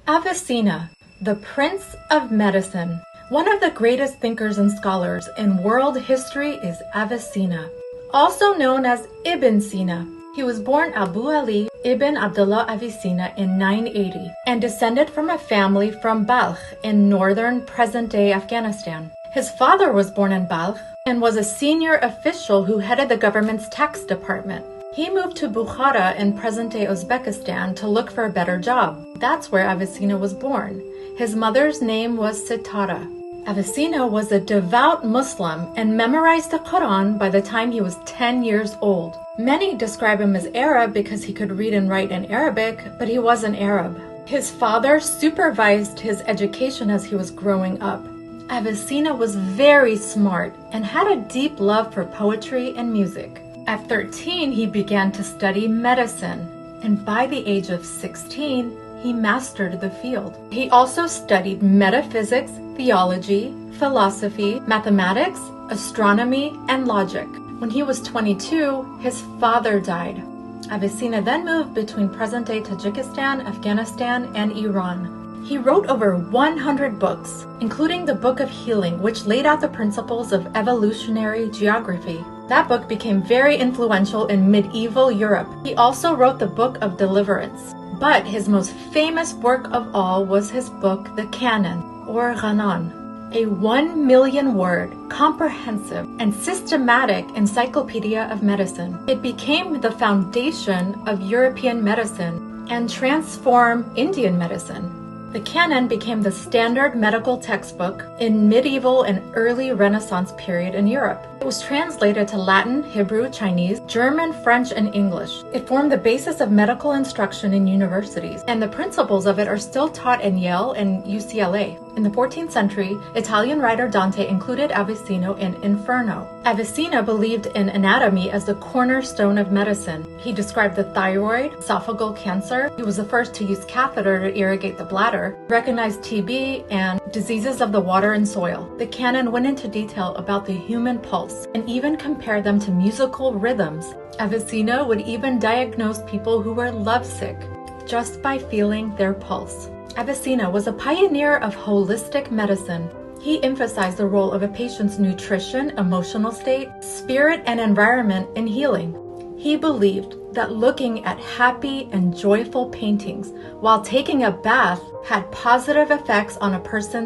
Avicenna, the Prince of Medicine. One of the greatest thinkers and scholars in world history is Avicenna, also known as Ibn Sina. He was born Abu Ali ibn Abdullah Avicenna in 980 and descended from a family from Balkh in northern present-day Afghanistan. His father was born in Balkh and was a senior official who headed the government's tax department. He moved to Bukhara in present-day Uzbekistan to look for a better job. That's where Avicenna was born. His mother's name was Sitara. Avicenna was a devout Muslim and memorized the Quran by the time he was 10 years old. Many describe him as Arab because he could read and write in Arabic, but he wasn't Arab. His father supervised his education as he was growing up. Avicenna was very smart and had a deep love for poetry and music. At 13, he began to study medicine, and by the age of 16, he mastered the field. He also studied metaphysics, theology, philosophy, mathematics, astronomy, and logic. When he was 22, his father died. Avicenna then moved between present-day Tajikistan, Afghanistan, and Iran. He wrote over 100 books, including the Book of Healing, which laid out the principles of evolutionary geography. That book became very influential in medieval Europe. He also wrote the Book of Deliverance. But his most famous work of all was his book, the Canon, or Ghanan, a 1 million word, comprehensive, and systematic encyclopedia of medicine. It became the foundation of European medicine and transformed Indian medicine. The Canon became the standard medical textbook in medieval and early Renaissance period in Europe. It was translated to Latin, Hebrew, Chinese, German, French, and English. It formed the basis of medical instruction in universities, and the principles of it are still taught in Yale and UCLA. In the 14th century, Italian writer Dante included Avicenna in Inferno. Avicenna believed in anatomy as the cornerstone of medicine. He described the thyroid, esophageal cancer. He was the first to use catheter to irrigate the bladder, recognized TB, and diseases of the water and soil. The canon went into detail about the human pulse and even compared them to musical rhythms. Avicenna would even diagnose people who were lovesick just by feeling their pulse. Avicenna was a pioneer of holistic medicine. He emphasized the role of a patient's nutrition, emotional state, spirit, and environment in healing. He believed that looking at happy and joyful paintings while taking a bath had positive effects on a person's